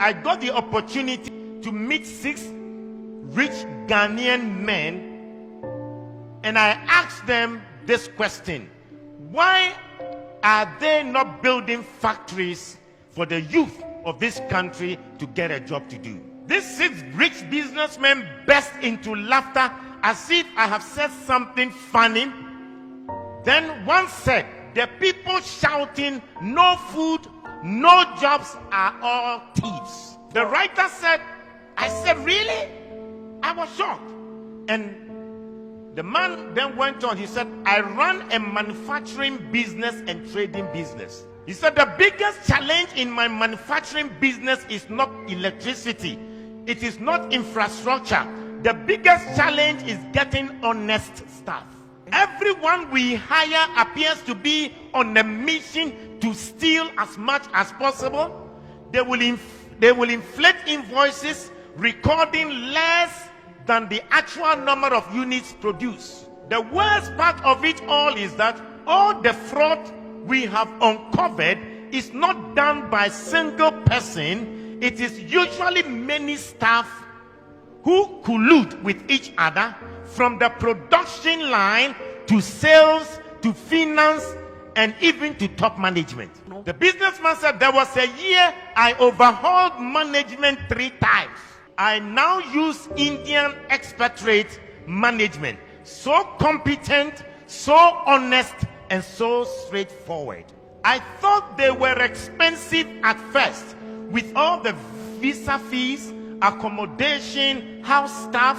I got the opportunity to meet 6 rich Ghanaian men, and I asked them this question: why are they not building factories for the youth of this country to get a job to do? These 6 rich businessmen burst into laughter as if I have said something funny. Then one said, the people shouting, "No food, no jobs," are all thieves. The writer said, I said, "Really?" I was shocked. And the man then went on. He said, "I run a manufacturing business and trading business." He said, "The biggest challenge in my manufacturing business is not electricity. It is not infrastructure. The biggest challenge is getting honest staff. Everyone we hire appears to be on a mission to steal as much as possible. They will inflate invoices, recording less than the actual number of units produced. The worst part of it all is that all the fraud we have uncovered is not done by a single person. It is usually many staff who collude with each other, from the production line to sales to finance and even to top management." The businessman said, "There was a year I overhauled management 3 times. I now use Indian expatriate management. So competent, so honest, and so straightforward. I thought they were expensive at first, with all the visa fees, accommodation, house staff.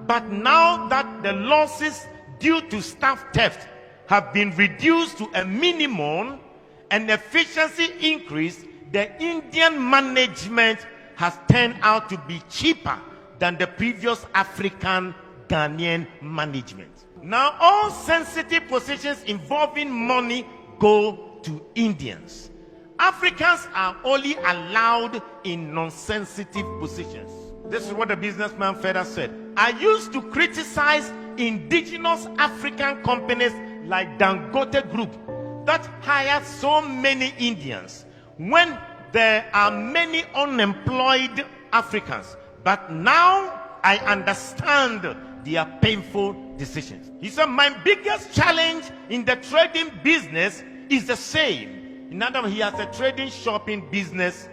But now that the losses due to staff theft have been reduced to a minimum and efficiency increased, the Indian management has turned out to be cheaper than the previous African Ghanaian management. Now all sensitive positions involving money go to Indians. Africans are only allowed in non-sensitive positions." This is what the businessman further said. "I used to criticize indigenous African companies like Dangote Group that hire so many Indians when there are many unemployed Africans. But now I understand their painful decisions." He said, "My biggest challenge in the trading business is the same." In other words, he has a trading shopping business,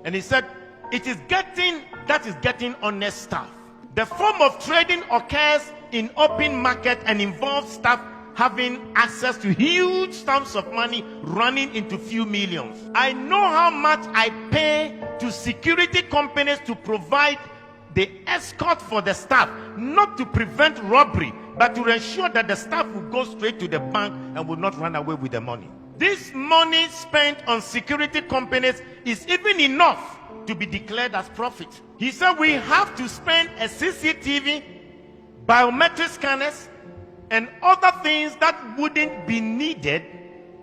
and he said, "It is getting honest staff. The form of trading occurs in open market and involves staff having access to huge sums of money running into few millions. I know how much I pay to security companies to provide the escort for the staff, not to prevent robbery, but to ensure that the staff will go straight to the bank and will not run away with the money. This money spent on security companies is even enough to be declared as profit." He said, "We have to spend a CCTV, biometric scanners, and other things that wouldn't be needed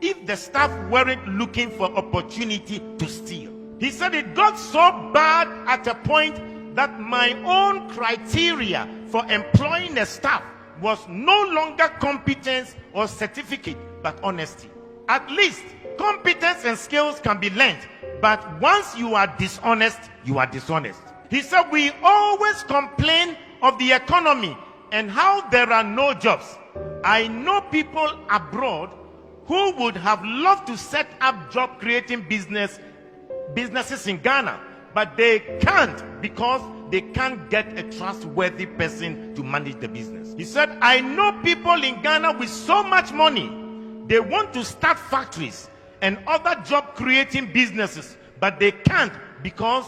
if the staff weren't looking for opportunity to steal." He said, "It got so bad at a point that my own criteria for employing a staff was no longer competence or certificate, but honesty. At least competence and skills can be learned, but once you are dishonest, you are dishonest." He said, "We always complain of the economy and how there are no jobs. I know people abroad who would have loved to set up job creating businesses in Ghana, but they can't because they can't get a trustworthy person to manage the business." He said, "I know people in Ghana with so much money. They want to start factories and other job creating businesses, but they can't because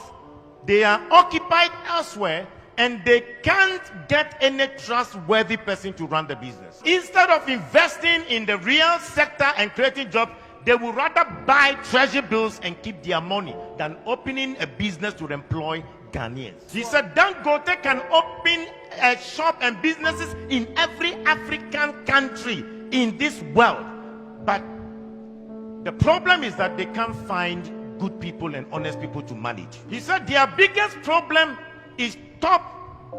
they are occupied elsewhere and they can't get any trustworthy person to run the business. Instead of investing in the real sector and creating jobs, they would rather buy treasury bills and keep their money than opening a business to employ Ghanaians." He said, "Dangote can open a shop and businesses in every African country in this world, but the problem is that they can't find good people and honest people to manage." He said their biggest problem is top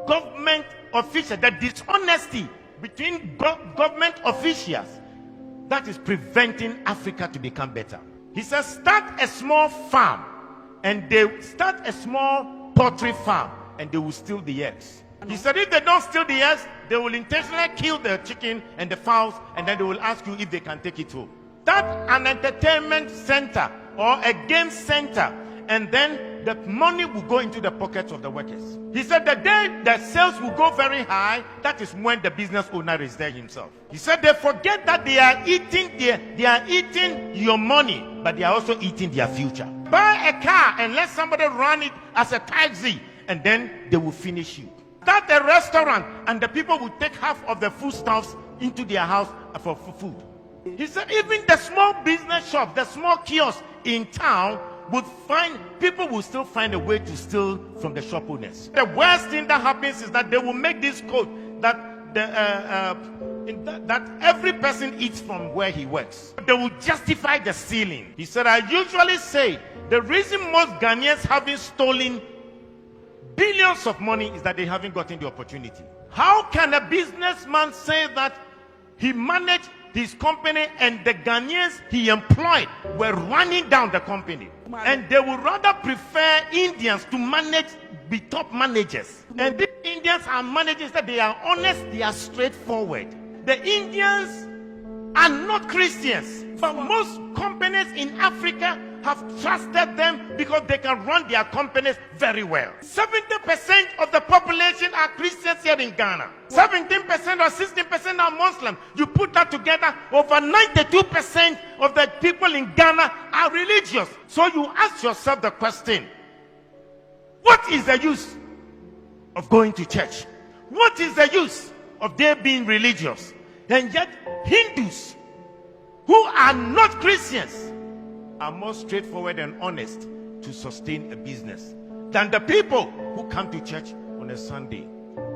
government officials, the dishonesty between government officials that is preventing Africa to become better. He says, "Start a small farm and they start a small poultry farm and they will steal the eggs. He said if they don't steal the eggs, they will intentionally kill the chicken and the fowls, and then they will ask you if they can take it home. That's an entertainment center or a game center, and then the money will go into the pockets of the workers. He said the day the sales will go very high, that is when the business owner is there himself. He said they forget that they are eating your money, but they are also eating their future. Buy a car and let somebody run it as a taxi, and then they will finish you. Start a restaurant and the people will take half of the foodstuffs into their house for food. He said even the small business shop, the small kiosk in town people will still find a way to steal from the shop owners. The worst thing that happens is that they will make this code that that every person eats from where he works. They will justify the stealing. He said, I usually say the reason most Ghanaians haven't stolen billions of money is that they haven't gotten the opportunity. How can a businessman say that he managed his company and the Ghanaians he employed were running down the company? And they would rather prefer Indians to be top managers. And these Indians are managers that they are honest, they are straightforward. The Indians are not Christians. But most companies in Africa have trusted them because they can run their companies very well. 70% of the population are Christians here in Ghana. 17% or 16% are Muslim. You put that together, over 92% of the people in Ghana are religious. So you ask yourself the question, what is the use of going to church? What is the use of their being religious? And yet Hindus who are not Christians are more straightforward and honest to sustain a business than the people who come to church on a Sunday.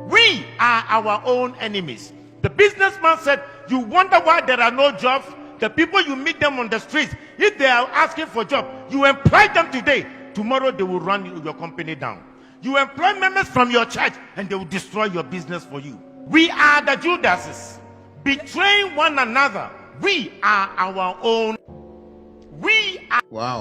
We are our own enemies. The businessman said, you wonder why there are no jobs? The people you meet them on the streets, if they are asking for jobs, you employ them today. Tomorrow they will run your company down. You employ members from your church and they will destroy your business for you. We are the Judases, betraying one another. We are our own. We are. Wow.